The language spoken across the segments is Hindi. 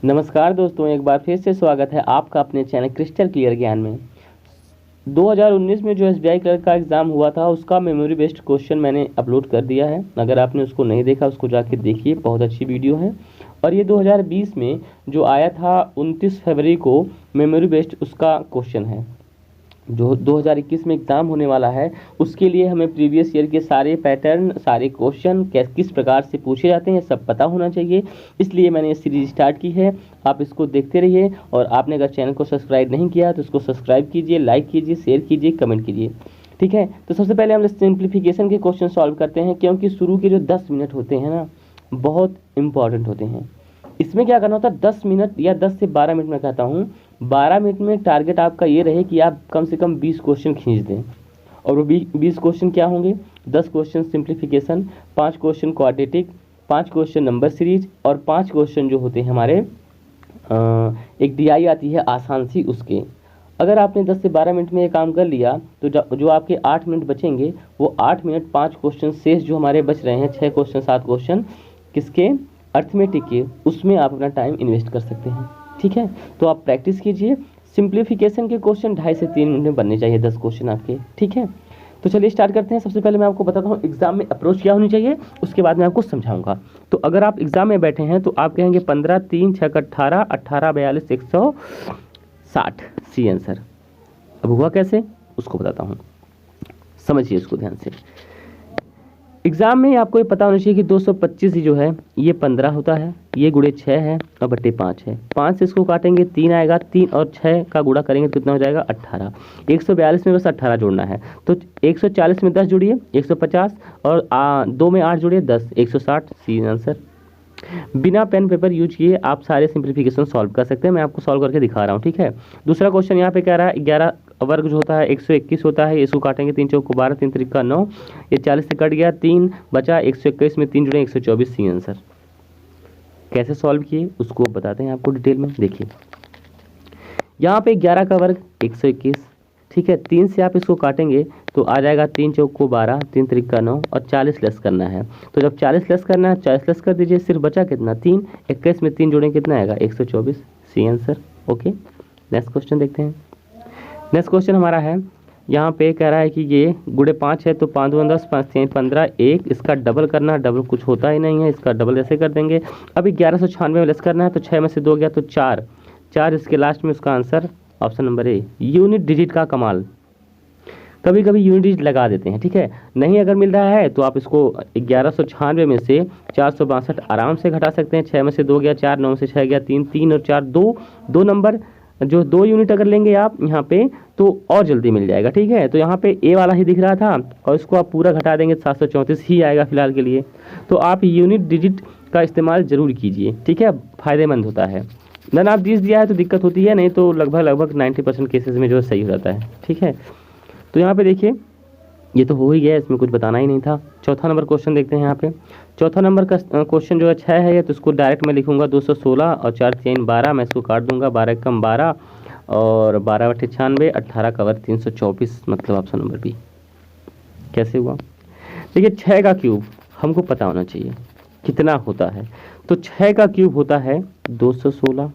नमस्कार दोस्तों, एक बार फिर से स्वागत है आपका अपने चैनल क्रिस्टल क्लियर ज्ञान में। 2019 में जो एसबीआई क्लर्क का एग्ज़ाम हुआ था उसका मेमोरी बेस्ड क्वेश्चन मैंने अपलोड कर दिया है। अगर आपने उसको नहीं देखा उसको जाके देखिए, बहुत अच्छी वीडियो है। और ये 2020 में जो आया था 29 फरवरी को मेमोरी बेस्ड उसका क्वेश्चन है। जो 2021 में एग्ज़ाम होने वाला है उसके लिए हमें प्रीवियस ईयर के सारे पैटर्न, सारे क्वेश्चन किस प्रकार से पूछे जाते हैं सब पता होना चाहिए। इसलिए मैंने ये सीरीज स्टार्ट की है, आप इसको देखते रहिए। और आपने अगर चैनल को सब्सक्राइब नहीं किया तो इसको सब्सक्राइब कीजिए, लाइक कीजिए, शेयर कीजिए, कमेंट कीजिए। ठीक है, तो सबसे पहले हम सिंप्लीफिकेशन के क्वेश्चन सॉल्व करते हैं, क्योंकि शुरू के जो 10 मिनट होते हैं ना बहुत इंपॉर्टेंट होते हैं। इसमें क्या करना होता है, 10 मिनट या 10 से 12 मिनट में कहता हूँ, 12 मिनट में टारगेट आपका ये रहे कि आप कम से कम 20 क्वेश्चन खींच दें। और वो 20 क्वेश्चन क्या होंगे, 10 question simplification, 5 question quadratic, 5 question number series और 5 क्वेश्चन जो होते हैं हमारे एक डीआई आती है आसान सी उसके। अगर आपने 10 से 12 मिनट में ये काम कर लिया तो जो आपके 8 मिनट बचेंगे वो 8 मिनट 5 क्वेश्चन शेष जो हमारे बच रहे हैं, 6 क्वेश्चन 7 क्वेश्चन किसके, अर्थमेटिक के, उसमें आप अपना टाइम इन्वेस्ट कर सकते हैं। ठीक है, तो आप प्रैक्टिस कीजिए। सिंप्लीफिकेशन के क्वेश्चन 2.5 से 3 मिनट में बनने चाहिए 10 क्वेश्चन आपके। ठीक है, तो चलिए स्टार्ट करते हैं। सबसे पहले मैं आपको बताता हूँ एग्जाम में अप्रोच क्या होनी चाहिए, उसके बाद मैं आपको समझाऊंगा। तो अगर आप एग्जाम में बैठे हैं तो आप कहेंगे 15 3 6 18 18 42 160 सी आंसर। अब हुआ कैसे उसको बताता हूँ, समझिए इसको ध्यान से। एग्जाम में आपको ये पता होना चाहिए कि 225 ही जो है ये 15 होता है, ये गुणे 6 है और बटे 5 है। 5 से इसको काटेंगे 3 आएगा, 3 और 6 का गुणा करेंगे तो कितना हो जाएगा 18। 142 में बस 18 जोड़ना है, तो 140 में 10 जोड़िए 150 और 2 में 8 जोड़िए 10, 160 सी आंसर। बिना पेन पेपर यूज किए आप सारे सिंप्लीफिकेशन सॉल्व कर सकते हैं, मैं आपको सॉल्व करके दिखा रहा हूँ। ठीक है, दूसरा क्वेश्चन यहाँ पे कह रहा है 11 वर्ग जो होता है 121 होता है, इसको काटेंगे 3 चौक को 12 3 त्रिका 9, ये 40 से कट गया 3 बचा, 121 में 3 जुड़े 124 सी आंसर। कैसे सॉल्व किए उसको बताते हैं आपको डिटेल में। देखिए यहाँ पे 11 का वर्ग 121, ठीक है, 3 से आप इसको काटेंगे तो आ जाएगा 3 चौक को 12 3 त्रिका 9 और 40 लेस करना है। तो जब 40 लेस करना है 40 लेस कर दीजिए, सिर्फ बचा कितना 3, 21 में 3 जोड़ें कितना आएगा 124 C answer. Okay, next question देखते हैं। नेक्स्ट क्वेश्चन हमारा है, यहाँ पे कह रहा है कि ये गुणे 5 है तो 5 2 10 5 3 15 1, इसका डबल करना है, डबल कुछ होता ही नहीं है, इसका डबल ऐसे कर देंगे। अभी 1196 में लेस करना है तो 6 में से 2 गया तो 4, इसके लास्ट में उसका answer option number A, unit digit का कमाल। कभी कभी यूनिट डिजिट लगा देते हैं, ठीक है, नहीं अगर मिल रहा है तो आप इसको 1196 में से 462 आराम से घटा सकते हैं। 6 में से 2 गया 4, 9 में से 6 गया 3, 3 और 4 दो नंबर जो 2 यूनिट अगर लेंगे आप यहाँ पे तो और जल्दी मिल जाएगा। ठीक है, तो यहाँ पे ए वाला ही दिख रहा था और इसको आप पूरा घटा देंगे 734 ही आएगा फिलहाल के लिए। तो आप यूनिट डिजिट का इस्तेमाल जरूर कीजिए, ठीक है, फ़ायदेमंद होता है। नन आप डिजिट दिया है तो दिक्कत होती है, नहीं तो लगभग 90% केसेस में जो है सही हो जाता है। ठीक है, तो यहाँ पे देखिए ये तो हो ही गया, इसमें कुछ बताना ही नहीं था। चौथा नंबर क्वेश्चन देखते हैं। यहाँ पे चौथा नंबर का क्वेश्चन जो है 6 है, तो इसको डायरेक्ट मैं लिखूंगा 216 और 4 3 12, मैं इसको काट दूंगा 12 कम 12 और 12 बटे 96, 18 का वर्ग 324, मतलब ऑप्शन नंबर बी। कैसे हुआ, देखिए 6 का क्यूब हमको पता होना चाहिए कितना होता है, तो 6 का क्यूब होता है 216,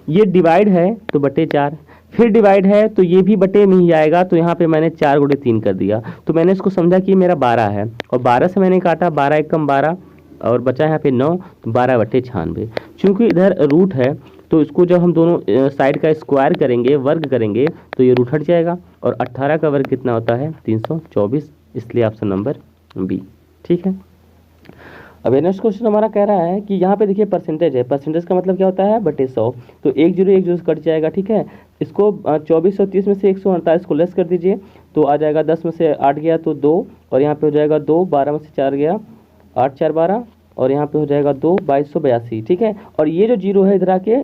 ये डिवाइड है तो बटे 4, फिर डिवाइड है तो ये भी बटे में ही आएगा, तो यहाँ पे मैंने 4 गुणे 3 कर दिया, तो मैंने इसको समझा कि मेरा 12 है और 12 से मैंने काटा 12 एक कम 12 और बचा यहाँ पे 9, तो 12 बटे 96। चूँकि इधर रूट है तो इसको जब हम दोनों साइड का स्क्वायर करेंगे, वर्ग करेंगे, तो ये रूट हट जाएगा और 18 का वर्ग कितना होता है 324, इसलिए ऑप्शन नंबर बी। ठीक है, अब नेक्स्ट क्वेश्चन हमारा कह रहा है कि यहाँ पे देखिए परसेंटेज है, परसेंटेज का मतलब क्या होता है बटे 100, तो 1 जीरो कट जाएगा। ठीक है, इसको 2430 में से 148 को लेस कर दीजिए तो आ जाएगा 10 में से 8 गया तो 2 और यहाँ पे हो जाएगा 2, 12 में से 4 गया 8 4 12 और यहाँ पे हो जाएगा 2, 2282। ठीक है, और ये जो जीरो है इधर आके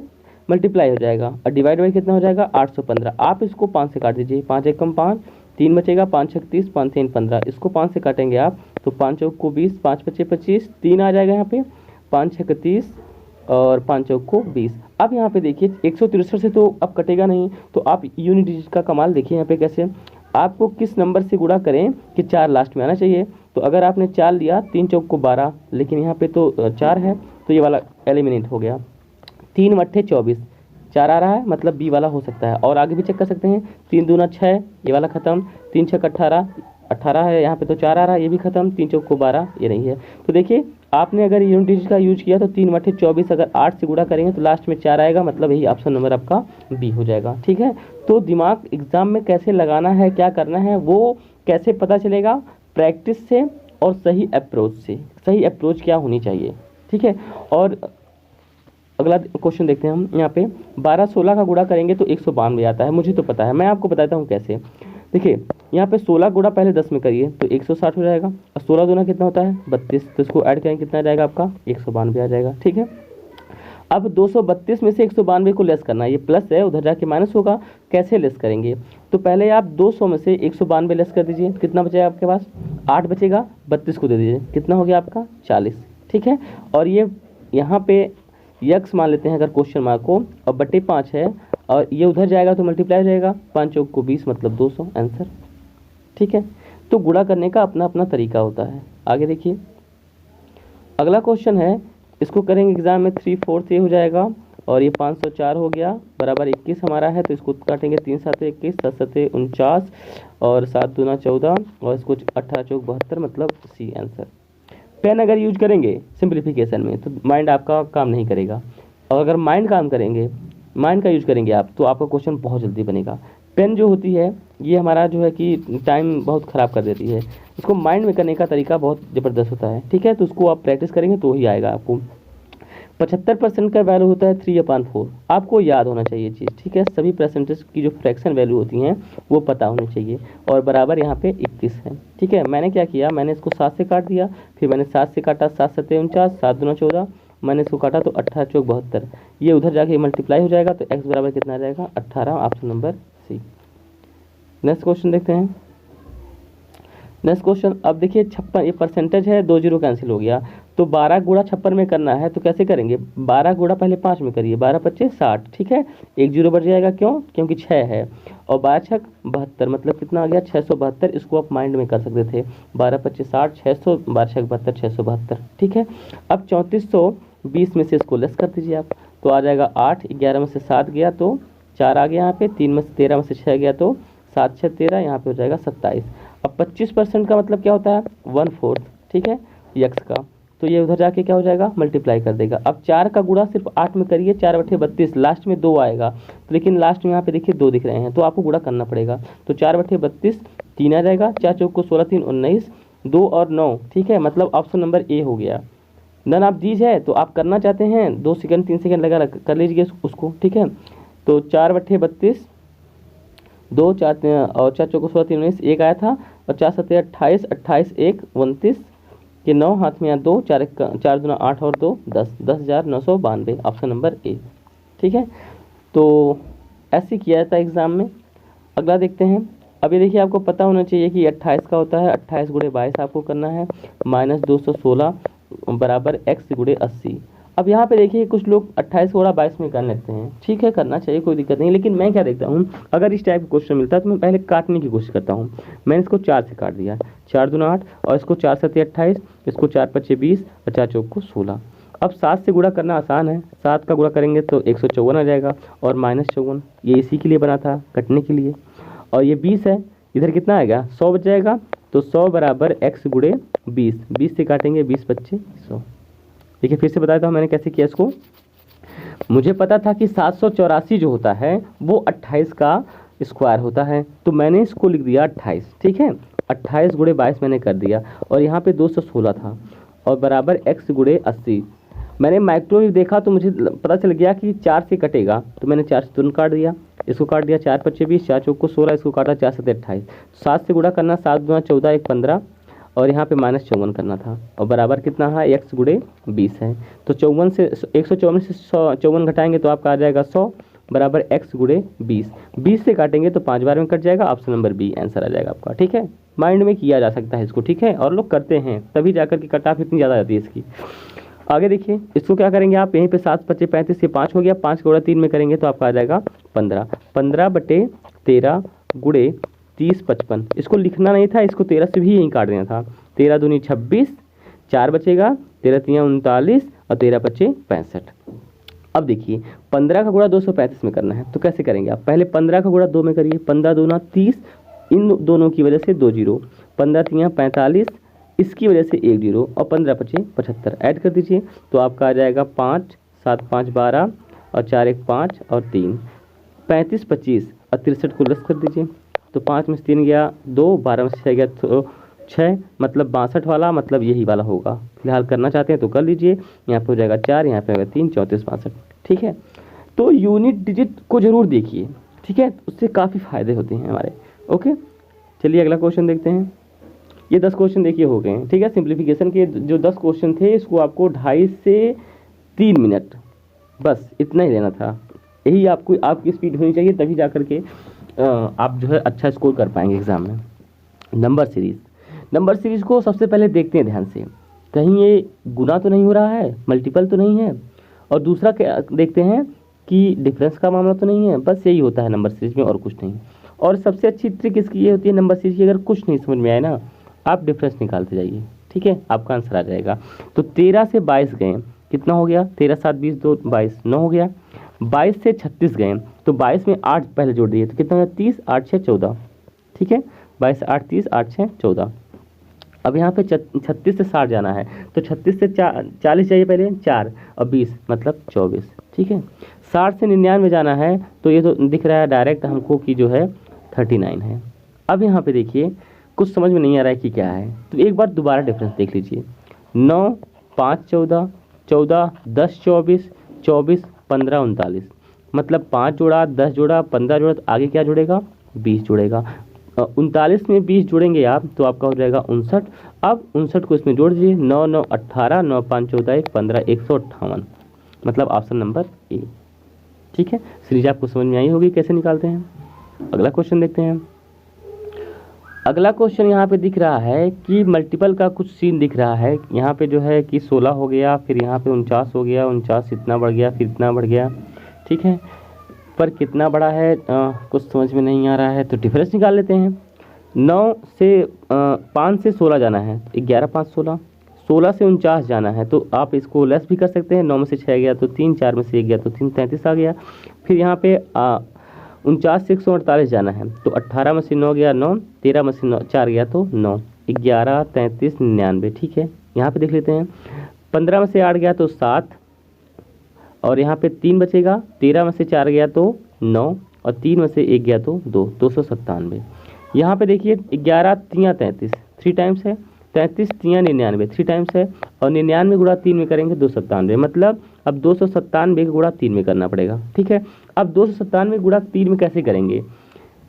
मल्टीप्लाई हो जाएगा और डिवाइड बाई कितना हो जाएगा 815। आप इसको 5 से काट दीजिए, 5 एक कम 5, 3 बचेगा, 5 6 30, 5 3 15, इसको 5 से काटेंगे आप तो 5 चौक को 20, 5 पचे 25, 3 आ जाएगा यहाँ पे, 5 6 30 और 5 चौक को 20। अब यहाँ पे देखिए 163 से तो अब कटेगा नहीं, तो आप यूनिट डिजिट का कमाल देखिए यहाँ पे कैसे, आपको किस नंबर से गुणा करें कि 4 लास्ट में आना चाहिए। तो अगर आपने 4 लिया 3 चौक को 12, लेकिन यहाँ पे तो 4 है तो ये वाला एलिमिनेट हो गया। 3 मट्ठे 24, 4 आ रहा है मतलब बी वाला हो सकता है। और आगे भी चेक कर सकते हैं, 3 दूना 6, ये वाला खत्म, 3 छक 18, 18 है यहाँ पे तो 4 आ रहा है, ये भी खत्म, 3 चौक को 12, ये नहीं है। तो देखिए आपने अगर यूनिट डिजिट का यूज किया तो 3 मट्ठे 24 अगर 8 से गुणा करेंगे तो लास्ट में 4 आएगा, मतलब यही ऑप्शन नंबर आपका बी हो जाएगा। ठीक है, तो दिमाग एग्जाम में कैसे लगाना है, क्या करना है, वो कैसे पता चलेगा, प्रैक्टिस से और सही अप्रोच से। सही अप्रोच क्या होनी चाहिए, ठीक है। और अगला क्वेश्चन देखते हैं हम यहाँ पे, 12-16 का गुणा करेंगे तो 192 आता है, मुझे तो पता है, मैं आपको बताता हूँ कैसे। देखिए यहाँ पे 16 गुणा पहले 10 में करिए तो 160 हो जाएगा, और 16 दूना कितना होता है 32, तो इसको ऐड करेंगे कितना आ जाएगा आपका 192 आ जाएगा। ठीक है, अब 232 में से 192 को लेस करना है, ये प्लस है उधर जाके माइनस होगा, कैसे लेस करेंगे, तो पहले आप 200 में से 192 लेस कर दीजिए, कितना बचेगा आपके पास 8 बचेगा, 32 को दे दीजिए, कितना हो गया आपका 40। ठीक है, और ये यहाँ पे यक्स मान लेते हैं अगर क्वेश्चन मार्क को, और बटे 5 है, और ये उधर जाएगा तो मल्टीप्लाई हो जाएगा, 5 चौक को 20 मतलब 200 आंसर। ठीक है, तो गुणा करने का अपना अपना तरीका होता है। आगे देखिए अगला क्वेश्चन है, इसको करेंगे एग्जाम में 3/4 ये हो जाएगा, और ये 504 हो गया बराबर 21 हमारा है, तो इसको काटेंगे 3 7 21, 7 7 49, और 7 दूना 14, और इसको 18 चौक 72 मतलब सी आंसर। पेन अगर यूज करेंगे सिंप्लीफिकेशन में तो माइंड आपका काम नहीं करेगा, और अगर माइंड काम करेंगे, माइंड का यूज करेंगे आप, तो आपका क्वेश्चन बहुत जल्दी बनेगा। पेन जो होती है ये हमारा जो है कि टाइम बहुत ख़राब कर देती है, इसको माइंड में करने का तरीका बहुत ज़बरदस्त होता है। ठीक है, तो उसको आप प्रैक्टिस करेंगे तो ही आएगा आपको। 75% का वैल्यू होता है 3/4, आपको याद होना चाहिए चीज़। ठीक है, सभी परसेंटेज की जो फ्रैक्शन वैल्यू होती हैं वो पता होनी चाहिए, और बराबर यहाँ पे 21 है। ठीक है, मैंने क्या किया, मैंने इसको 7 से काट दिया, फिर मैंने 7 से काटा, 7 7 49, 7 दूना 14, मैंने इसको काटा तो 18 चौक 72, ये उधर जाके मल्टीप्लाई हो जाएगा, तो x बराबर कितना आ जाएगा 18, option number C. Next question देखते हैं। नेक्स्ट क्वेश्चन, अब देखिए 56, ये परसेंटेज है, 2 जीरो कैंसिल हो गया, तो 12 गुणा 56 में करना है, तो कैसे करेंगे, 12 गुणा पहले 5 में करिए, 12 25 60। ठीक है, 1 जीरो बढ़ जाएगा, क्यों, क्योंकि 6 है, और 12 छक 72 मतलब कितना आ गया 672, इसको आप माइंड में कर सकते थे, 12 25 60 600, 12 छक 72 672। ठीक है, अब 3420 में से इसको लेस कर दीजिए आप, तो आ जाएगा 8, 11 में से 7 गया तो 4 आ गया यहाँ पे, 3 में से 13 में से 6 गया तो 7 6 13, यहाँ पे हो जाएगा 27। अब 25% का मतलब क्या होता है 1/4। ठीक है, यक्स का, तो ये उधर जाके क्या हो जाएगा मल्टीप्लाई कर देगा। अब 4 का गुणा सिर्फ 8 में करिए, 4 बटे 32, लास्ट में 2 आएगा, तो लेकिन लास्ट में यहाँ पे देखिए 2 दिख रहे हैं, तो आपको गुणा करना पड़ेगा, तो 4 बटे 32 3 आ जाएगा, 4 चौक को 16 3 19, 2 और 9। ठीक है, मतलब ऑप्शन नंबर ए हो गया। नन आप दीज है तो आप करना चाहते हैं 2 सेकंड 3 सेकंड लगा कर लीजिए उसको। ठीक है, तो 4 बटे 32, 2 4 और 4 चौको 16 3 19, 1 आया था, और 4 7 28, 28 1 29, ये 9 हाथ में यहाँ 2, 4 दूना 8 और 2 10, 10,992 ऑप्शन नंबर ए। ठीक है, तो ऐसे किया जाता है एग्ज़ाम में। अगला देखते हैं, अभी देखिए आपको पता होना चाहिए कि 28 का होता है 28 गुणे 22 आपको करना है, -216 बराबर x गुणे 80। अब यहाँ पे देखिए कुछ लोग 28 गुणा 22 में कर लेते हैं, ठीक है करना चाहिए, कोई दिक्कत नहीं, लेकिन मैं क्या देखता हूँ, अगर इस टाइप का क्वेश्चन मिलता है तो मैं पहले काटने की कोशिश करता हूँ। मैंने इसको 4 से काट दिया, 4 दूना 8, और इसको 4 7 28, इसको 4 5 20, और 4 चौक को 16। अब 7 से गुणा करना आसान है, 7 का गुणा करेंगे तो 154 आ जाएगा, और -54 ये इसी के लिए बना था, कटने के लिए। और ये 20 है, इधर कितना आएगा 100 बच जाएगा, तो 100 बराबर x गुणे 20, 20 से काटेंगे 20 25 100। देखिए फिर से बताया था मैंने कैसे किया इसको। मुझे पता था कि 784 जो होता है वो 28 का स्क्वायर होता है, तो मैंने इसको लिख दिया 28। ठीक है, 28 गुणे 22 मैंने कर दिया, और यहाँ पे 216 था, और बराबर x गुणे 80। मैंने माइक्रोवेव देखा तो मुझे पता चल गया कि 4 से कटेगा, तो मैंने 4 से तुरंत काट दिया, इसको काट दिया 4 5 20, 4 चौक को 16, इसको काटा 4 7 28, 7 से गुणा करना 7 दूना 14 1 15, और यहाँ पे -54 करना था, और बराबर कितना है x गुणे 20 है, तो 54 से 154 से 54 घटाएंगे तो आपका आ जाएगा 100 बराबर x गुणे 20, 20 से काटेंगे तो 5 बार में कट जाएगा, ऑप्शन नंबर बी आंसर आ जाएगा आपका। ठीक है, माइंड में किया जा सकता है इसको। ठीक है, और लोग करते हैं तभी जाकर के कट ऑफ इतनी ज़्यादा जाती है इसकी। आगे देखिए इसको क्या करेंगे आप, यहीं पे 7 25 35 से 5 हो गया, 5 गुणा 3 में करेंगे तो आपका आ जाएगा 15, 15 बटे 13 गुणे 30 55, इसको लिखना नहीं था, इसको 13 से भी यहीं काट देना था, 13 दूनी 26, 4 बचेगा, 13 3 39, और 13 25 65। अब देखिए 15 का गुणा 235 में करना है, तो कैसे करेंगे आप, पहले 15 का गुणा 2 में करिए, 15 दूना 30, इन दोनों की वजह से 2 जीरो, 15 तियाँ 45, इसकी वजह से 1 जीरो, और 15 पचे 75 ऐड कर दीजिए, तो आपका आ जाएगा 5 7 5 12 और 4 1 5 और 3 35 25 और 63 को लेस कर दीजिए, तो 5 में से 3 गया 2, 12 में से 6 गया तो 6, मतलब 62 वाला, मतलब यही वाला होगा। फिलहाल करना चाहते हैं तो कर लीजिए, यहाँ पे हो जाएगा 4, यहाँ पे होगा 3, 34 62, ठीक है। तो यूनिट डिजिट को ज़रूर देखिए, ठीक है, उससे काफ़ी फायदे होते हैं हमारे। ओके, चलिए अगला क्वेश्चन देखते हैं। ये 10 क्वेश्चन देखिए हो गए हैं, ठीक है। सिंप्लीफिकेशन के जो 10 क्वेश्चन थे, इसको आपको 2.5 से 3 मिनट बस इतना ही लेना था। यही आपको आपकी स्पीड होनी चाहिए, तभी जा करके आप जो है अच्छा स्कोर कर पाएंगे एग्ज़ाम में। नंबर सीरीज़ को सबसे पहले देखते हैं ध्यान से, कहीं ये गुना तो नहीं हो रहा है, मल्टीपल तो नहीं है, और दूसरा क्या देखते हैं कि डिफरेंस का मामला तो नहीं है। बस यही होता है नंबर सीरीज में, और कुछ नहीं। और सबसे अच्छी ट्रिक इसकी ये होती है नंबर सीरीज की, अगर कुछ नहीं समझ में आए ना, आप डिफरेंस निकालते जाइए, ठीक है, आपका आंसर आ जाएगा। तो 13 से 22 गए, कितना हो गया, 13 7 20 2 22 9 हो गया। 22 से 36 गए, तो 22 में 8 पहले जोड़ दिए, तो कितना हो गया 30, 8 6 14, ठीक है, 22 8 30 8 6 14। अब यहाँ पे 36 से 60 जाना है, तो 36 से 40 जाइए पहले 4 और 20 मतलब 24, ठीक है। 60 से 99 जाना है, तो ये तो दिख रहा है डायरेक्ट हमको कि जो है 39 है। अब यहाँ पे देखिए कुछ समझ में नहीं आ रहा है कि क्या है, तो एक बार दोबारा डिफरेंस देख लीजिए। 9 5 14 14 10 24 24 15 39, मतलब 5 जोड़ा 10 जोड़ा 15 जोड़ा, तो आगे क्या जुड़ेगा 20 जुड़ेगा। 39 में 20 जोड़ेंगे आप, तो आपका हो जाएगा 59। अब 59 को इसमें जोड़ दीजिए, 9 9 18 9 5 14 1 15 158, मतलब ऑप्शन नंबर ए, ठीक है। सीरीज आपको समझ में आई होगी कैसे निकालते हैं। अगला क्वेश्चन देखते हैं। अगला क्वेश्चन यहाँ पे दिख रहा है कि मल्टीपल का कुछ सीन दिख रहा है। यहाँ पे जो है कि 16 हो गया, फिर यहाँ पे 49 हो गया, 49 इतना बढ़ गया, फिर इतना बढ़ गया, ठीक है, पर कितना बड़ा है कुछ समझ में नहीं आ रहा है, तो डिफरेंस निकाल लेते हैं। 9 से 5 से 16 जाना है, 11 5 16, 16 से 49 जाना है, तो आप इसको लेस भी कर सकते हैं। 9 में से 6 गया तो 3, 4 में से 1 गया तो 3, 33 आ गया। फिर यहाँ पे 49 से 148 जाना है, तो 18 में से 9 गया 9, 13 में से 4 गया तो 9, 11 33 99, ठीक है। यहाँ पे देख लेते हैं, 15 में से 8 गया तो 7, और यहाँ पे 3 बचेगा, 13 में से 4 गया तो 9, और 3 में से 1 गया तो 2, 297। यहाँ पे देखिए 11 तियाँ 33, 3 टाइम्स है, 33 तियाँ 99, 3 टाइम्स है, और 99 गुणा 3 में करेंगे 297, मतलब अब 297 का गुणा 3 में करना पड़ेगा, ठीक है। अब 297 गुणा 3 में कैसे करेंगे,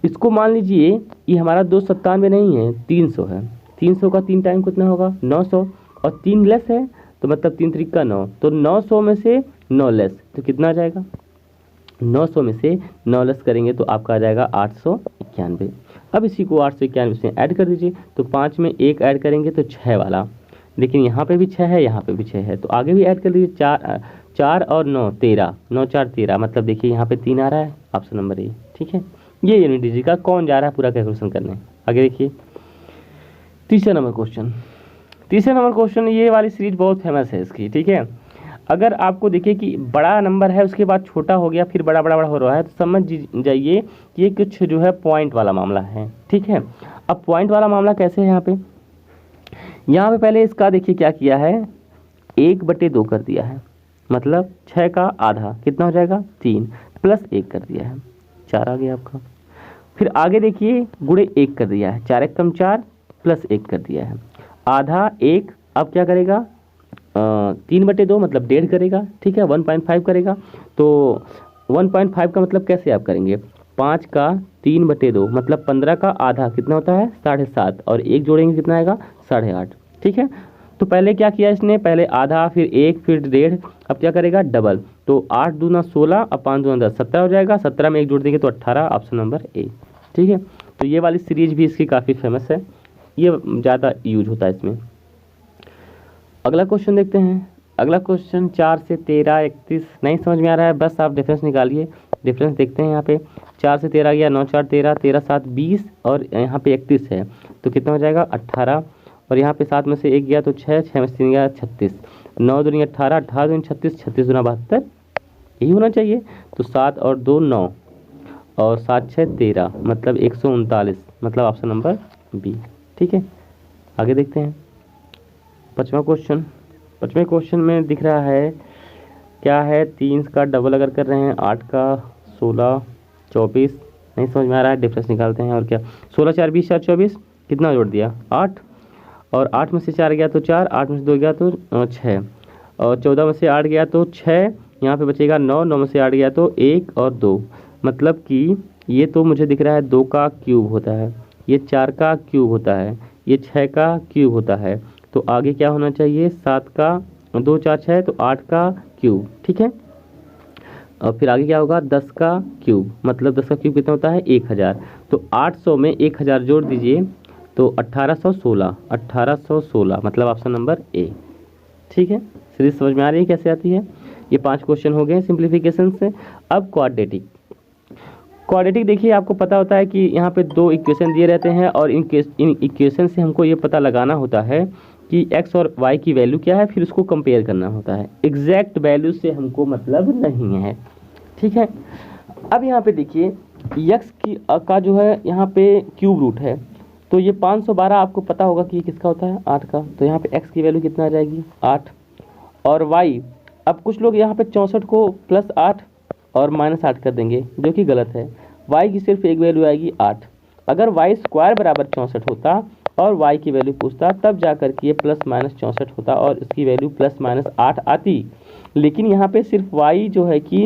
इसको मान लीजिए ये हमारा 297 नहीं है, 300 है। 300 का 3 टाइम कितना होगा 900, और 3 लेस है, तो मतलब 3 3 का 9, तो 900 में से 9 लेस, तो कितना आ जाएगा, 900 में से 9 लेस करेंगे तो आपका आ जाएगा 891। अब इसी को 891 से ऐड कर दीजिए, तो 5 में 1 ऐड करेंगे तो 6 वाला, लेकिन यहाँ पे भी 6 है, यहाँ पे भी 6 है, तो आगे भी ऐड कर दीजिए। 4 और 9 13, 9 4 13, मतलब देखिए यहाँ पे 3 आ रहा है, ऑप्शन नंबर ए, ठीक है। ये यूनिट डिजिट का कौन जा रहा है पूरा कैलकुलेशन करने। आगे देखिए तीसरा नंबर क्वेश्चन, ये वाली सीरीज बहुत फेमस है इसकी, ठीक है। अगर आपको देखिए कि बड़ा नंबर है, उसके बाद छोटा हो गया, फिर बड़ा हो रहा है, तो समझ जाइए कि ये कुछ जो है पॉइंट वाला मामला है, ठीक है। अब पॉइंट वाला मामला कैसे है, यहाँ पे पहले इसका देखिए क्या किया है, 1/2 कर दिया है, मतलब 6 का आधा कितना हो जाएगा 3, प्लस 1 कर दिया है, 4 आ गया आपका। फिर आगे देखिए गुणे 1 कर दिया है, 4 1 कम 4, प्लस 1 कर दिया है, आधा 1, अब क्या करेगा 3/2 मतलब 1.5 करेगा, ठीक है, 1.5 करेगा। तो 1.5 का मतलब कैसे आप करेंगे, 5 का 3/2 मतलब 15 का आधा कितना होता है 7.5, और 1 जोड़ेंगे कितना आएगा 8.5, ठीक है। तो पहले क्या किया इसने, पहले आधा, फिर 1, फिर 1.5, अब क्या करेगा डबल, तो 8 दूना 16 और 5 दूना 10, 17 हो जाएगा, 17 में 1 जोड़ देंगे तो 18, ऑप्शन नंबर ए, ठीक है। तो ये वाली सीरीज भी इसकी काफ़ी फेमस है, ये ज़्यादा यूज होता है इसमें। अगला क्वेश्चन देखते हैं। अगला क्वेश्चन 4 से 13 31 नहीं समझ में आ रहा है, बस आप डिफरेंस निकालिए। डिफरेंस देखते हैं, यहाँ पे 4 से 13 गया, 9 4 13, 13 7 20, और यहाँ पे 31 है, तो कितना हो जाएगा 18, और यहाँ पे 7 में से 1 गया तो 6, 6 में से 3 गया 36, 9 दूनी 18, 18 दूनी 36, 36 दूना 72, यही होना चाहिए। तो 7 और 2 9 और 7 6 13 मतलब 139, मतलब ऑप्शन नंबर बी। ठीक है, आगे देखते हैं पाँचवा क्वेश्चन। पाँचवें क्वेश्चन में दिख रहा है क्या है, 3 का डबल अगर कर रहे हैं 8 का 16 24, नहीं समझ में आ रहा है, डिफरेंस निकालते हैं और क्या। 16 4 20 4 24, कितना जोड़ दिया 8, और 8 में से 4 गया तो 4, 8 में से 2 गया तो 6, और 14 में से 8 गया तो 6, यहाँ पे बचेगा 9, 9 में से 8 गया तो 1 और 2, मतलब कि ये तो मुझे दिख रहा है 2 का क्यूब होता है, ये 4 का क्यूब होता है, ये 6 का क्यूब होता है। तो आगे क्या होना चाहिए, 7 का 2 4 6 तो 8 का क्यूब। ठीक है, और फिर आगे क्या होगा 10 का क्यूब, मतलब 10 का क्यूब कितना होता है 1000। तो 800 में 1000 जोड़ दीजिए तो 1816, 1816 मतलब ऑप्शन नंबर ए। ठीक है, सीरीज समझ में आ रही है कैसे आती है। ये 5 क्वेश्चन हो गए सिंप्लीफिकेशन से। अब क्वाड्रेटिक। क्वाड्रेटिक देखिए, आपको पता होता है कि यहाँ पे 2 इक्वेशन दिए रहते हैं और इन इक्वेशन से हमको ये पता लगाना होता है कि x और y की वैल्यू क्या है, फिर उसको कंपेयर करना होता है। एग्जैक्ट वैल्यू से हमको मतलब नहीं है। ठीक है, अब यहाँ पे देखिए x का जो है यहाँ पे क्यूब रूट है, तो ये 512 आपको पता होगा कि ये किसका होता है 8 का। तो यहाँ पे x की वैल्यू कितना आ जाएगी 8, और y, अब कुछ लोग यहाँ पे 64 को +8 और -8 कर देंगे, जो कि गलत है। y की सिर्फ एक वैल्यू आएगी 8। अगर y स्क्वायर बराबर 64 होता और y की वैल्यू पूछता, तब जाकर के ये +-64 होता और इसकी वैल्यू +-8 आती। लेकिन यहाँ पे सिर्फ y जो है कि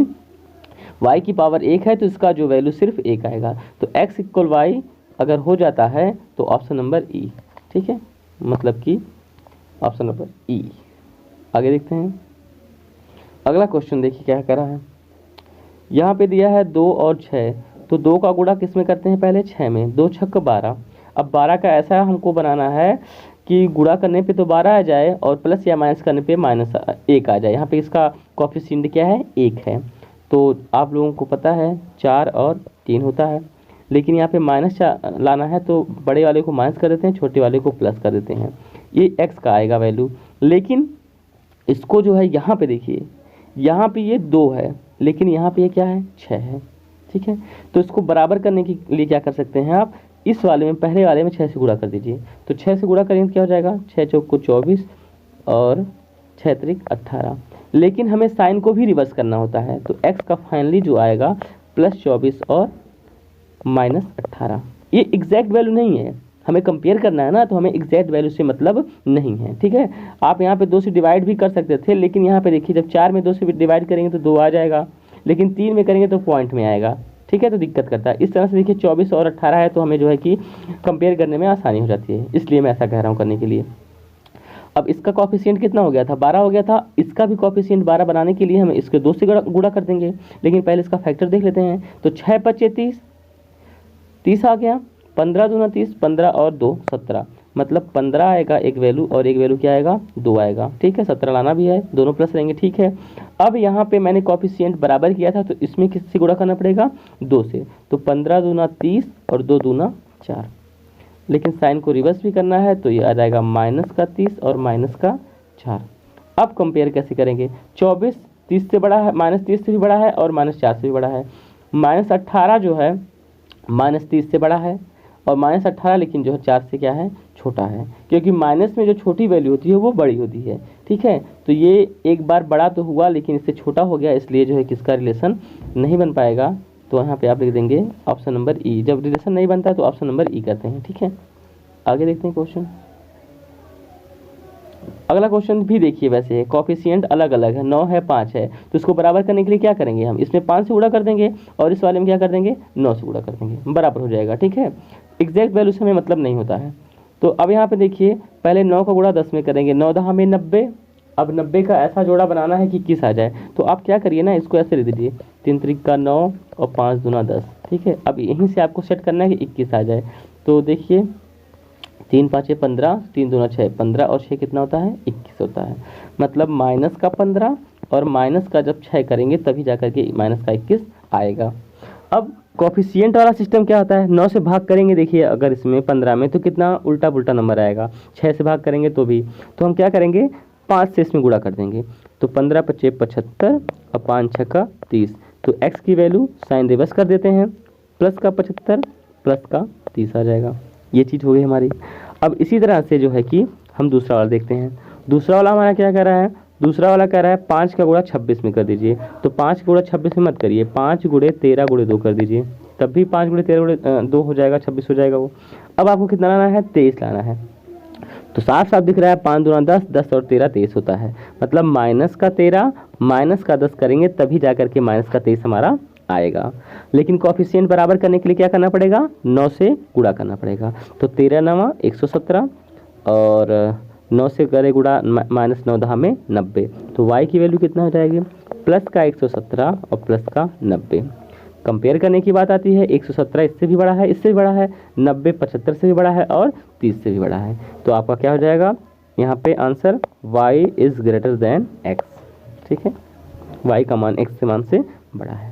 y की पावर 1 है, तो इसका जो वैल्यू सिर्फ 1 आएगा। तो x इक्वल y अगर हो जाता है तो ऑप्शन नंबर ई। ठीक है, मतलब कि ऑप्शन नंबर ई। आगे देखते हैं अगला क्वेश्चन, देखिए क्या करा है। यहाँ पे दिया है 2 और 6, तो 2 का गुणा किस में करते हैं पहले 6 में, 2 छक्क 12। अब 12 का ऐसा हमको बनाना है कि गुणा करने पे तो 12 आ जाए और प्लस या माइनस करने पे -1 आ जाए। यहाँ पे इसका कोएफिशिएंट क्या है 1 है। तो आप लोगों को पता है 4 और 3 होता है, लेकिन यहाँ पे माइनस लाना है तो बड़े वाले को माइनस कर देते हैं, छोटे वाले को प्लस कर देते हैं। ये x का आएगा वैल्यू, लेकिन इसको जो है यहाँ पे देखिए, यहाँ पे ये 2 है लेकिन यहाँ पे ये क्या है 6 है। ठीक है, तो इसको बराबर करने के लिए क्या कर सकते हैं आप, इस वाले में पहले वाले में 6 से गुणा कर दीजिए। तो 6 से गुणा करेंगे तो क्या हो जाएगा, 6 चौक को 24 और 6 त्रिक 18। लेकिन हमें साइन को भी रिवर्स करना होता है, तो x का फाइनली जो आएगा +24 और -18। ये एग्जैक्ट वैल्यू नहीं है, हमें कंपेयर करना है ना, तो हमें एग्जैक्ट वैल्यू से मतलब नहीं है। ठीक है, आप यहाँ पे 2 से डिवाइड भी कर सकते थे, लेकिन यहाँ पे देखिए जब 4 में 2 से डिवाइड करेंगे तो 2 आ जाएगा, लेकिन 3 में करेंगे तो पॉइंट में आएगा। ठीक है, तो दिक्कत करता है। इस तरह से देखिए 24 और 18 है, तो हमें जो है कि कंपेयर करने में आसानी हो जाती है, इसलिए मैं ऐसा कह रहा हूँ करने के लिए। अब इसका कोएफिशिएंट कितना हो गया था 12 हो गया था, इसका भी कोएफिशिएंट 12 बनाने के लिए हम इसके 2 से गुणा कर देंगे, लेकिन पहले इसका फैक्टर देख लेते हैं। तो 6 × 5 = 30 आ गया, 15 दूना 30, 15 और 2 17, मतलब 15 आएगा एक वैल्यू और एक वैल्यू क्या आएगा 2 आएगा। ठीक है, 17 लाना भी है, दोनों प्लस रहेंगे। ठीक है, अब यहाँ पे मैंने कोएफिशिएंट बराबर किया था, तो इसमें किससे गुणा करना पड़ेगा 2 से। तो 15 दूना 30 और 2 दूना 4, लेकिन साइन को रिवर्स भी करना है, तो ये आ जाएगा -30 और -4। अब कंपेयर कैसे करेंगे, 24 30 से बड़ा है, -30 से भी बड़ा है और -4 से भी बड़ा है। -18 जो है -30 से बड़ा है और -18 लेकिन जो है 4 से क्या है छोटा है, क्योंकि माइनस में जो छोटी वैल्यू होती है वो बड़ी होती है। ठीक है, तो ये एक बार बड़ा तो हुआ लेकिन इससे छोटा हो गया, इसलिए जो है किसका रिलेशन नहीं बन पाएगा। तो यहाँ पे आप लिख देंगे ऑप्शन नंबर ई। जब रिलेशन नहीं बनता तो ऑप्शन नंबर ई करते हैं। ठीक है, आगे देखते हैं क्वेश्चन। अगला क्वेश्चन भी देखिए, वैसे है कोएफिशिएंट अलग अलग है, 9 है 5 है, तो इसको बराबर करने के लिए क्या करेंगे हम, इसमें 5 से गुणा कर देंगे और इस वाले में क्या कर देंगे 9 से गुणा कर देंगे, बराबर हो जाएगा। ठीक है, एग्जैक्ट वैल्यू से हमें मतलब नहीं होता है। तो अब यहाँ पे देखिए पहले 9 का गुणा 10 में करेंगे, 9 10 में 90। अब 90 का ऐसा जोड़ा बनाना है कि 21 आ जाए, तो आप क्या करिए ना, इसको ऐसे लिख दीजिए 3 त्रिक का 9 और 5 दूना 10। ठीक है, अब यहीं से आपको सेट करना है कि 21 आ जाए। तो देखिए 3 5 15, 3 दूना 6, 15 और 6 कितना होता है 21 होता है, मतलब माइनस का 15 और माइनस का जब 6 करेंगे तभी जाकर के माइनस का 21 आएगा। अब कोएफिशिएंट वाला सिस्टम क्या होता है, 9 से भाग करेंगे, देखिए अगर इसमें 15 में तो कितना उल्टा पुल्टा नंबर आएगा, 6 से भाग करेंगे तो भी। तो हम क्या करेंगे 5 से इसमें गुणा कर देंगे, तो 15 × 5 = 75 और 5 × 6 = 30। तो x की वैल्यू साइन रिवर्स कर देते हैं, प्लस का 75 प्लस का 30 आ जाएगा। ये चीज़ हो गई हमारी। अब इसी तरह से जो है कि हम दूसरा वाला देखते हैं। दूसरा वाला हमारा क्या कह रहा है, दूसरा वाला कह रहा है 5 का गुणा 26 में कर दीजिए। तो 5 का गुणा 26 में मत करिए, 5 × 13 × 2 कर दीजिए, तब भी 5 × 13 × 2 हो जाएगा, 26 हो जाएगा वो। अब आपको कितना लाना है, 23 लाना है। तो साफ साफ दिख रहा है 5 दूना 10, 10 और 13 23 होता है। मतलब माइनस का 13 माइनस का 10 करेंगे तभी जा करके माइनस का 23 हमारा आएगा। लेकिन कोफिशिएंट बराबर करने के लिए क्या करना पड़ेगा, 9 से गुणा करना पड़ेगा। तो 13 9 117 और 9 से करे गुणा, माइनस 9 10 में 90। तो y की वैल्यू कितना हो जाएगी, प्लस का 117 और प्लस का 90। कंपेयर करने की बात आती है, 117 इससे भी बड़ा है, इससे भी बड़ा है, 90 75 से भी बड़ा है और 30 से भी बड़ा है। तो आपका क्या हो जाएगा यहाँ पे answer, y is greater than x। ठीक है, y का मान x के मान से बड़ा है।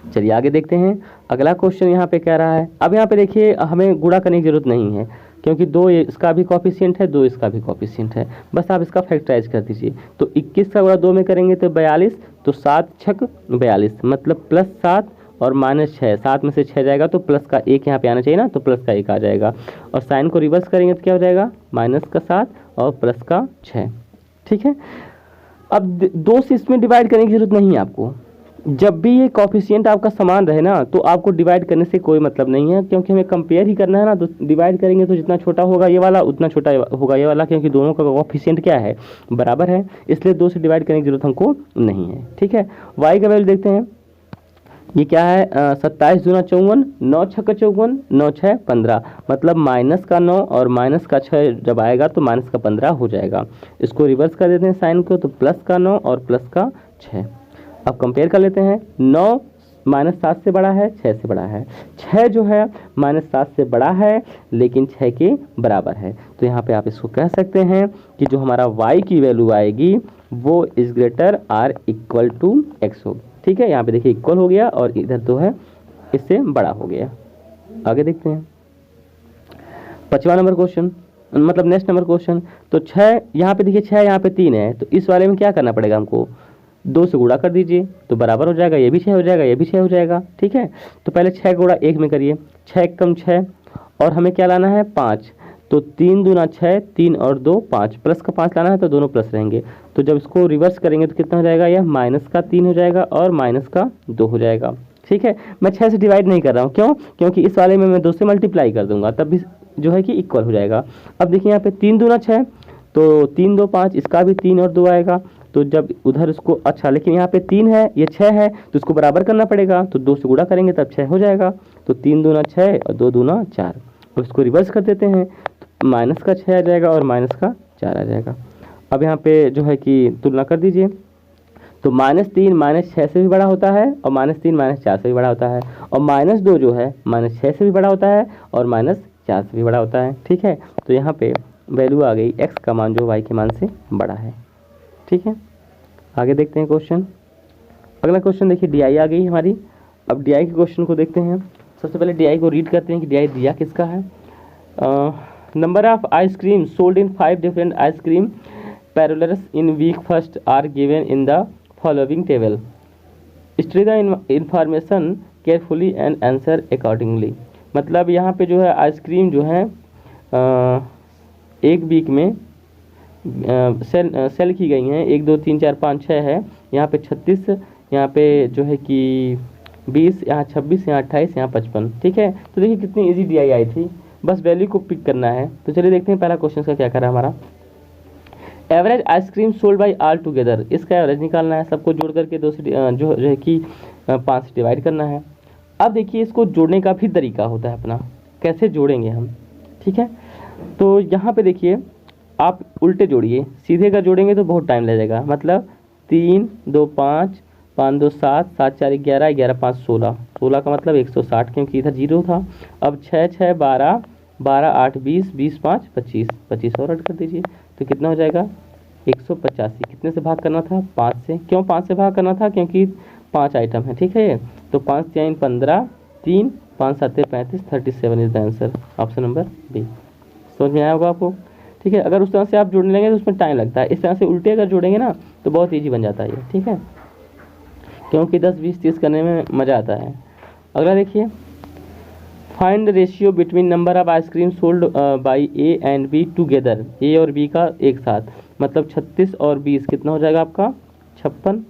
चलिए आगे देखते हैं। अगला क्वेश्चन यहाँ पे कह रहा है, अब यहाँ पे देखिए हमें गुणा करने की जरूरत नहीं है, क्योंकि 2 इसका भी कोफिशिएंट है, 2 इसका भी कोफिशिएंट है, बस आप इसका फैक्टराइज कर दीजिए। तो 21 का गुणा 2 में करेंगे तो 42, तो 7 छक 42, मतलब प्लस 7 और माइनस 6, 7 में से 6 जाएगा तो प्लस का 1 यहाँ पे आना चाहिए ना, तो प्लस का 1 आ जाएगा। और साइन को रिवर्स करेंगे तो क्या हो जाएगा, माइनस का 7 और प्लस का 6। ठीक है, अब 2 से इसमें डिवाइड करने की जरूरत नहीं है आपको। जब भी ये कोफिशिएंट आपका समान रहे ना, तो आपको डिवाइड करने से कोई मतलब नहीं है, क्योंकि हमें कंपेयर ही करना है ना। तो डिवाइड करेंगे तो जितना छोटा होगा ये वाला उतना छोटा होगा ये वाला, क्योंकि दोनों का कोफिशिएंट क्या है, बराबर है, इसलिए 2 से डिवाइड करने की जरूरत हमको नहीं है। ठीक है, y का वैल्यू देखते हैं, ये क्या है, 27 दूना 54, 9 छक्का 54, 9 6 15, मतलब माइनस का 9 और माइनस का 6 जब आएगा तो माइनस का 15 हो जाएगा। इसको रिवर्स कर देते हैं साइन को, तो प्लस का 9 और प्लस का 6। अब कंपेयर कर लेते हैं, 9 माइनस 7 से बड़ा है, 6 से बड़ा है, 6 जो है माइनस 7 से बड़ा है लेकिन 6 के बराबर है। तो यहाँ पे आप इसको कह सकते हैं कि जो हमारा y की वैल्यू आएगी वो is greater or equal to x होगी। ठीक है, यहाँ पे देखिए इक्वल हो गया और इधर तो है इससे बड़ा हो गया। आगे देखते हैं 5वां नंबर क्वेश्चन, मतलब नेक्स्ट नंबर क्वेश्चन। तो 6 यहाँ पे देखिए 6 यहाँ पे 3 है, तो इस वाले में क्या करना पड़ेगा हमको, 2 से गुणा कर दीजिए तो बराबर हो जाएगा, ये भी 6 हो जाएगा, ये भी 6 हो जाएगा। ठीक है, तो पहले 6 गुणा 1 में करिए, 6 कम 6 और हमें क्या लाना है 5, तो 3 दूना 6, 3 और 2 5, प्लस का 5 लाना है तो दोनों प्लस रहेंगे। तो जब इसको रिवर्स करेंगे तो कितना हो जाएगा, यह माइनस का 3 हो जाएगा और माइनस का 2 हो जाएगा। ठीक है, मैं 6 से डिवाइड नहीं कर रहा हूँ, क्यों, क्योंकि इस वाले में मैं 2 से मल्टीप्लाई कर दूंगा तब भी जो है कि इक्वल हो जाएगा। अब देखिए यहाँ पे 3 दूना 6, तो 3 2 5, इसका भी 3 और 2 आएगा। तो जब उधर इसको, अच्छा लेकिन यहाँ पे 3 है ये 6 है तो इसको बराबर करना पड़ेगा, तो 2 से गुणा करेंगे तब 6 हो जाएगा। तो 3 दूना 6 और 2 दूना 4, और इसको रिवर्स कर देते हैं तो माइनस का 6 आ जाएगा और माइनस का 4 आ जाएगा। अब यहाँ पे जो है कि तुलना कर दीजिए, तो -3 -6 से भी बड़ा होता है और -3 -4 से भी बड़ा होता है, और -2 जो है -6 से भी बड़ा होता है और -4 से भी बड़ा होता है। ठीक है, तो यहाँ पे वैल्यू आ गई x का मान जो y के मान से बड़ा है। ठीक है, आगे देखते हैं क्वेश्चन। अगला क्वेश्चन देखिए DI आ गई हमारी। अब DI के क्वेश्चन को देखते हैं। सबसे पहले DI को रीड करते हैं कि DI दिया किसका है। Number of ice cream sold in 5 different ice cream parlours in week first are given in the following table, study the information carefully and answer accordingly. मतलब यहाँ पे जो है आइसक्रीम जो है एक वीक में सेल की गई हैं, 1 2 3 4 5 6 है, यहाँ पे 36, यहाँ पे जो है कि 20, यहाँ 26, यहाँ 28, यहाँ 55। ठीक है, तो देखिए कितनी इजी DI आई थी, बस वैल्यू को पिक करना है। तो चलिए देखते हैं पहला क्वेश्चन का क्या करा हमारा। Average ice cream sold by all together, इसका एवरेज निकालना है, सबको जोड़ करके 2 से जो है कि 5 से डिवाइड करना है। अब देखिए इसको जोड़ने का भी तरीका होता है अपना, कैसे जोड़ेंगे हम। ठीक है, तो यहाँ पे देखिए आप उल्टे जोड़िए, सीधे का जोड़ेंगे तो बहुत टाइम लगेगा। मतलब 3 2 5, 5 2 7, 7 4 11, 11 5 16, 16 का मतलब 160 क्योंकि इधर 0 था। अब 6 6 12, 12 8 20, 20 5 25, 25 और ऐड कर दीजिए तो कितना हो जाएगा 185। कितने से भाग करना था, 5 से। क्यों 5 से भाग करना था, क्योंकि 5 आइटम है। ठीक है, तो 5 3 15, 3 5 7 35, 37 is the answer, option number B. समझ में आया होगा आपको। ठीक है। अगर उस तरह से आप जोड़ने लगेंगे तो उसमें टाइम लगता है, इस तरह से उल्टे अगर जोड़ेंगे ना तो बहुत ईजी बन जाता है ये, ठीक है, क्योंकि 10 20 30 करने में मज़ा आता है। अगला देखिए, find the ratio between number of ice cream sold by A and B together, A और बी का एक साथ, मतलब 36 और 20 कितना हो जाएगा आपका 56,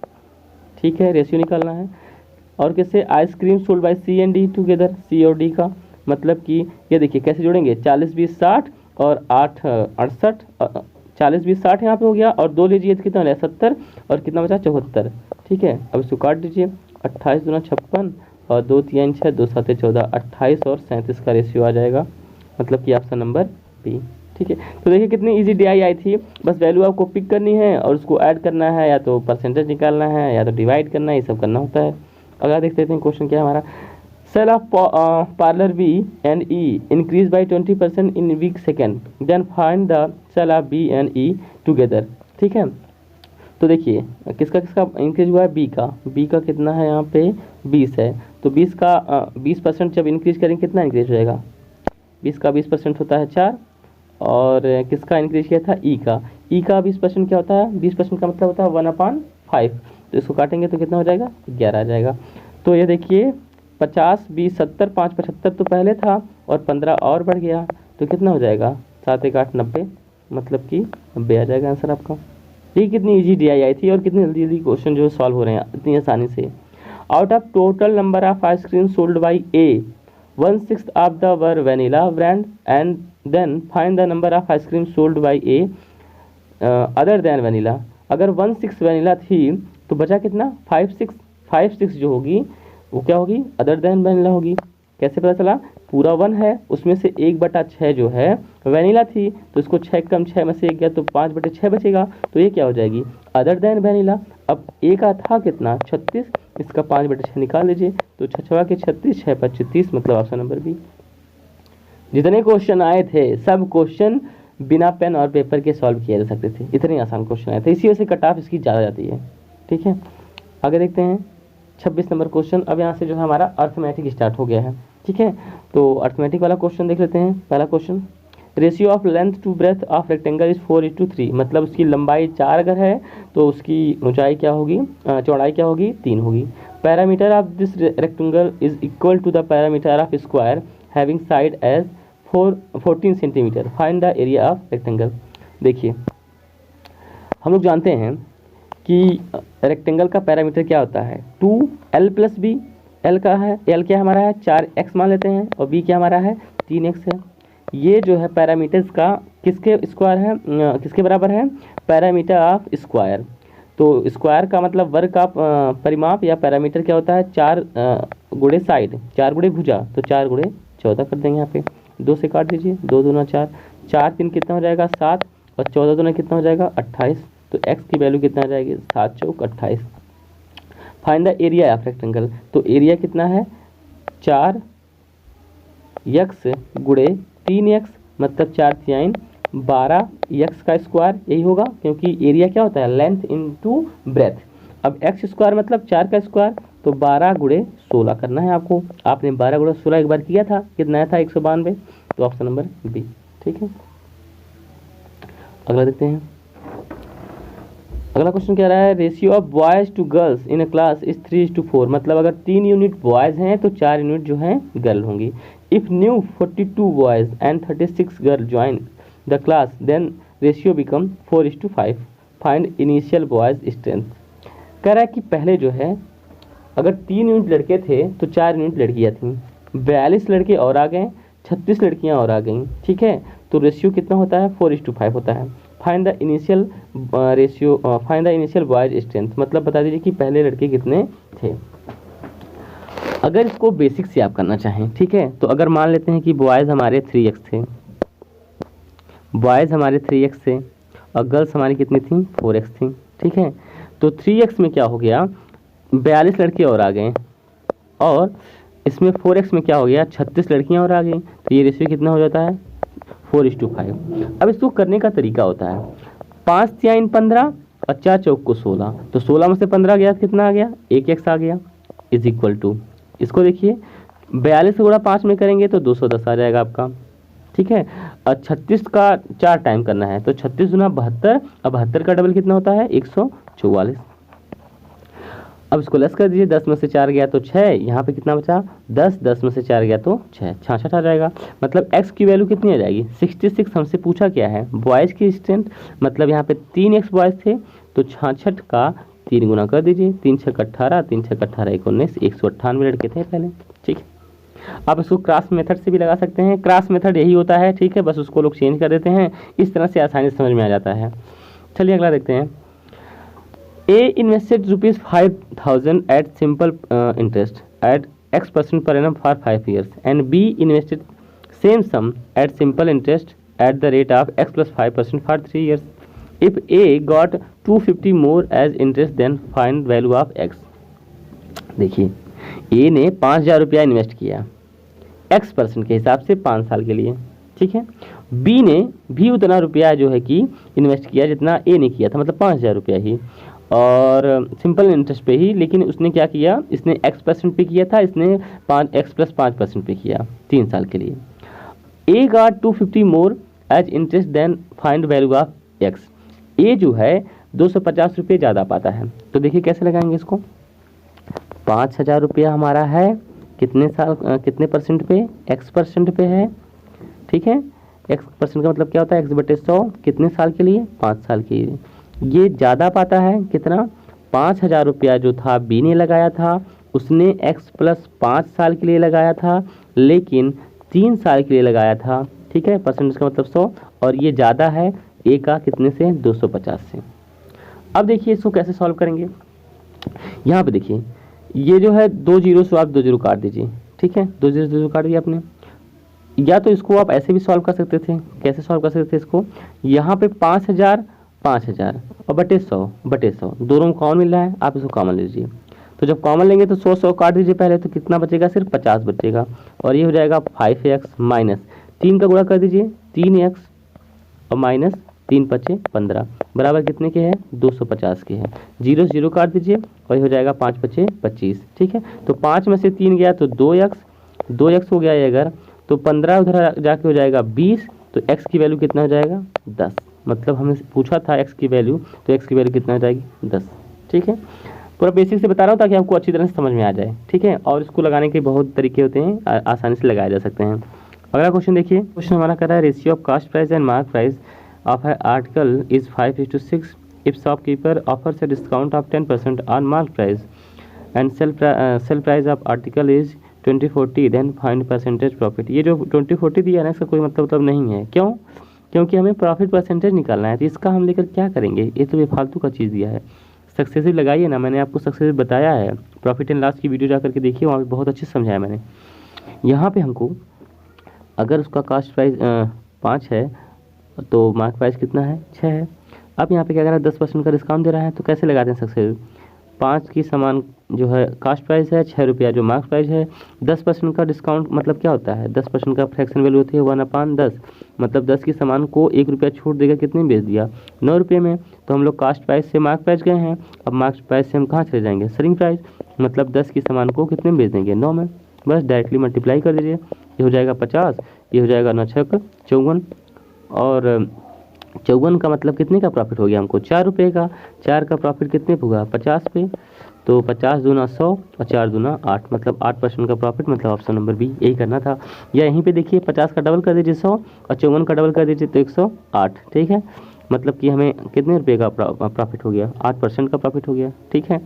ठीक है, रेशियो निकालना है। और किससे, ice cream sold by C and D together, C और डी का, मतलब कि ये देखिए कैसे जोड़ेंगे, 40 20 60 और 8 68, 40 20 60 यहाँ पे हो गया, और 2 लीजिए तो कितना हो गया 70, और कितना बचा 74, ठीक है। अब इसको काट दीजिए, 28 दूना 56 और 2 3 6 2 7 14, 28 और 37 का रेशियो आ जाएगा, मतलब कि ऑप्शन नंबर बी, ठीक है। तो देखिए कितनी इजी DI आई थी, बस वैल्यू आपको पिक करनी है और उसको ऐड करना है, या तो परसेंटेज निकालना है या तो डिवाइड करना है, ये सब करना होता है। अगला देखते हैं क्वेश्चन क्या है हमारा, sale of parlour B and E increase by 20% in week second, then find the sale of B and E together, ठीक है। तो देखिए किसका किसका इंक्रीज हुआ है, बी का कितना है यहाँ पे 20 है, तो 20 का 20% जब इंक्रीज करेंगे कितना इंक्रीज हो जाएगा, 20 का 20% होता है 4, और किसका इंक्रीज किया था, ई का 20% क्या होता है, 20% का मतलब होता है 1/5, तो इसको काटेंगे तो कितना हो जाएगा 11 आ जाएगा। तो ये देखिए 50 20 70 5 75 तो पहले था, और 15 और बढ़ गया, तो कितना हो जाएगा 7 1 8 90, मतलब कि 90 आ जाएगा आंसर आपका। ये कितनी इजी DI आई थी और कितनी जल्दी जल्दी क्वेश्चन जो सॉल्व हो रहे हैं इतनी आसानी से। Out of total number of ice cream sold by a 1/6 of the were vanilla brand, and then find the number of ice cream sold by a other than vanilla. अगर 1/6 वेनिला थी तो बचा कितना 5/6 जो होगी वो क्या होगी, अदर देन वेनिला होगी। कैसे पता चला, पूरा 1 है, उसमें से 1/6 जो है वेनिला थी, तो इसको 6 कम 6 में से 1 गया तो 5/6 बचेगा, तो ये क्या हो जाएगी अदर देन वेनिला। अब ए का था कितना 36, इसका 5/6 निकाल लीजिए, तो 6 के 36 6 5 30, मतलब ऑप्शन नंबर बी। जितने क्वेश्चन आए थे सब क्वेश्चन बिना पेन और पेपर के सॉल्व किए जा सकते थे, इतने आसान क्वेश्चन आए थे, इसी वजह से कट ऑफ इसकी ज़्यादा जाती है, ठीक है। आगे देखते हैं 26 नंबर क्वेश्चन। अब यहाँ से जो है हमारा अर्थमेटिक स्टार्ट हो गया है, ठीक है। तो अर्थमेटिक वाला क्वेश्चन देख लेते हैं। पहला question, ratio of length to breadth of rectangle is 4:3, मतलब उसकी लंबाई 4 अगर है तो उसकी ऊंचाई क्या होगी, चौड़ाई क्या होगी 3 होगी। Parameter of this rectangle is equal to the parameter of square having side as 14 centimetre, find the area of rectangle. देखिए हम लोग जानते हैं कि रेक्टेंगल का पैरामीटर क्या होता है 2l + b, l का है, l क्या हमारा है 4x मान लेते हैं, और b क्या हमारा है 3x है। ये जो है पैरामीटर्स का किसके स्क्वायर है, किसके बराबर है, पैरामीटर ऑफ स्क्वायर। तो स्क्वायर का मतलब वर्ग का परिमाप या पैरामीटर क्या होता है 4 गुणे साइड, 4 गुणे भुजा, तो 4 गुणे 14 कर देंगे यहाँ पे, 2 से काट दीजिए, 2 दूना 4, 4 3 कितना हो जाएगा 7, और 14 दूना कितना हो जाएगा 28, तो x की वैल्यू कितना आ जाएगी 7 चौक 28। Find the area of rectangle, तो एरिया कितना है 4x गुणे 3x, मतलब 4×3 12 x का स्क्वायर, यही होगा, क्योंकि एरिया क्या होता है लेंथ इनटू ब्रेथ। अब x स्क्वायर मतलब 4 का स्क्वायर, तो 12 गुणे 16 करना है आपको। आपने 12 गुणे 16 एक बार किया था, कितना था 192, तो ऑप्शन नंबर बी, ठीक है। अगला देखते हैं। अगला क्वेश्चन कह रहा है ratio of boys to girls in a class is 3:4, मतलब अगर 3 यूनिट बॉयज़ हैं तो 4 यूनिट जो हैं गर्ल होंगी। If new 42 boys and 36 girl join the class then ratio become 4:5, find initial boys strength. कह रहा है कि पहले जो है अगर 3 यूनिट लड़के थे तो 4 यूनिट लड़कियाँ थीं, 42 लड़के और आ गए, 36 लड़कियाँ और आ गईं, ठीक है, तो रेशियो कितना होता है 4:5 होता है। Find the initial ratio, find the initial boys strength, मतलब बता दीजिए कि पहले लड़के कितने थे। अगर इसको बेसिक से आप करना चाहें, ठीक है, तो अगर मान लेते हैं कि बॉयज़ हमारे 3x थे, बॉयज़ हमारे 3x थे और गर्ल्स हमारी कितनी थी 4x थी, ठीक है। तो 3x में क्या हो गया 42 लड़के और आ गए, और इसमें 4x में क्या हो गया 36 लड़कियां और आ गई, तो ये रेशियो कितना हो जाता है 4:5। अब इसको करने का तरीका होता है 5×3 15 और 4 चौक को 16, तो 16 में से 15 गया कितना आ गया 1x आ गया, इज इक्वल टू, इसको देखिए 42 से गुणा 5 में करेंगे तो 210 आ जाएगा आपका, ठीक है। 36 का 4 टाइम करना है, तो 36 गुना 72, और 72 का डबल कितना होता है 144। अब इसको लेस कर दीजिए, 10 में से 4 गया तो 6, यहाँ पे कितना बचा 10, 10 में से 4 गया तो 6, 66 आ जाएगा। मतलब x की वैल्यू कितनी आ जाएगी 66। हमसे पूछा क्या है बॉयज़ की स्ट्रेंथ, मतलब यहाँ पे 3x बॉयज़ थे, तो 66 का 3 गुना कर दीजिए, 3 6 18, 3 6 18 19, 198 लड़के थे पहले। ठीक है, आप इसको क्रॉस मेथड से भी लगा सकते हैं, क्रॉस मेथड यही होता है, ठीक है, बस उसको लोग चेंज कर देते हैं, इस तरह से आसानी से समझ में आ जाता है। चलिए अगला देखते हैं। A invested rupees 5,000 at simple interest at X% per annum for 5 years, and B invested same sum at simple interest at the rate of X plus 5% for 3 years. If A got 250 more as interest, then find value of X. देखिए A ने 5,000 रुपया इन्वेस्ट किया X% के हिसाब से 5 साल के लिए, ठीक है। B ने भी उतना रुपया जो है कि इन्वेस्ट किया जितना A ने किया था, मतलब 5,000 रुपया ही, और सिंपल इंटरेस्ट पे ही, लेकिन उसने क्या किया, इसने X% पे किया था, इसने X plus 5% पे किया 3 साल के लिए। A got 250 more as interest then find value of X। A जो है 250 रुपये ज़्यादा पाता है, तो देखिए कैसे लगाएंगे इसको। 5,000 रुपया हमारा है कितने साल कितने परसेंट पे, X% पे है, ठीक है। X% का मतलब क्या होता है X/100, कितने साल के लिए 5 साल के लिए। ये ज़्यादा पाता है कितना 5,000 रुपया जो था B ने लगाया था, उसने X plus 5 साल के लिए लगाया था, लेकिन 3 साल के लिए लगाया था, ठीक है। परसेंटेज का मतलब 100, और ये ज़्यादा है A का कितने से 250 से। अब देखिए इसको कैसे सॉल्व करेंगे। यहाँ पे देखिए ये जो है 2 जीरो से आप 2 जीरो काट दीजिए, ठीक है, 2 जीरो काट दिया आपने। या तो इसको आप ऐसे भी सॉल्व कर सकते थे, कैसे सॉल्व कर सकते थे इसको, यहाँ पे 5,000 5,000 और बटे 100 दोनों में कॉमन मिल रहा है, आप इसको कॉमन लीजिए। तो जब कॉमन लेंगे तो 100 काट दीजिए पहले, तो कितना बचेगा सिर्फ 50 बचेगा, और ये हो जाएगा 5x माइनस 3 का गुणा कर दीजिए 3x और माइनस 3 5 15 बराबर कितने के हैं 250 के हैं। 0 0 काट दीजिए और ये हो जाएगा 5 5 25, ठीक है। तो 5 में से 3 गया तो 2x हो गया ये, अगर तो 15 उधर जाके हो जाएगा 20, तो x की वैल्यू कितना हो जाएगा 10। मतलब हमने पूछा था x की वैल्यू, तो x की वैल्यू कितना हो जाएगी 10, ठीक है। पूरा बेसिक से बता रहा हूँ ताकि आपको अच्छी तरह से समझ में आ जाए, ठीक है। और इसको लगाने के बहुत तरीके होते हैं, आसानी से लगाए जा सकते हैं। अगला क्वेश्चन देखिए, क्वेश्चन हमारा कर रहा है ratio of cost price and mark price of a article is 5:6 if shopkeeper offers a discount of 10% on mark price and sale price of article is 20/40 then find percentage profit. ये जो 20/40 दिया है ना, इसका कोई मतलब नहीं है। क्यों? क्योंकि हमें प्रॉफिट परसेंटेज निकालना है, तो इसका हम लेकर क्या करेंगे, ये तो बेफालतू का चीज़ दिया है। सक्सेसिव लगाइए ना, मैंने आपको सक्सेसिव बताया है, प्रॉफिट एंड लॉस की वीडियो जा करके देखिए, वहाँ पे बहुत अच्छे से समझाया मैंने। यहाँ पे हमको अगर उसका कास्ट प्राइस 5 है तो मार्क प्राइस कितना है 6 है। अब यहाँ पे क्या करना है 10% का डिस्काउंट दे रहा है, तो कैसे लगाते हैं सक्सेसिव। 5 की समान जो है कास्ट प्राइस है, 6 रुपया जो मार्क प्राइस है, 10% का डिस्काउंट मतलब क्या होता है 10% का फ्रैक्शन वैल्यू होती है 1/10, मतलब 10 की समान को 1 रुपया छूट देकर कितने में बेच दिया 9 रुपये में। तो हम लोग कास्ट प्राइस से मार्क प्राइस गए हैं, अब मार्क प्राइस से हम कहाँ चले जाएंगे सेलिंग प्राइस, मतलब 10 की समान को कितने में बेच देंगे 9 में। बस डायरेक्टली मल्टीप्लाई कर दीजिए, ये हो जाएगा 50, ये हो जाएगा 9 6 54, और 54 का मतलब कितने का प्रॉफिट हो गया हमको 4 रुपये का। 4 का प्रॉफिट कितने पे होगा 50 पे, तो 50 दूना 100 और 4 दूना 8, मतलब 8% का प्रॉफिट, मतलब ऑप्शन नंबर बी यही करना था। या यहीं पे देखिए 50 का डबल कर दीजिए 100 और 54 का डबल कर दीजिए तो 108, ठीक है। मतलब कि हमें कितने रुपये का प्रॉफिट हो गया 8% का प्रॉफिट हो गया, ठीक है।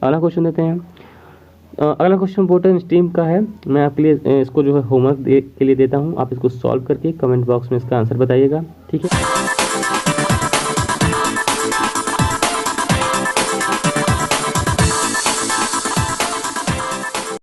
अगला क्वेश्चन देते हैं। अगला क्वेश्चन बोटन स्ट्रीम का है, मैं आपके लिए इसको जो है होमवर्क के लिए देता हूँ, आप इसको सॉल्व करके कमेंट बॉक्स में इसका आंसर बताइएगा, ठीक है।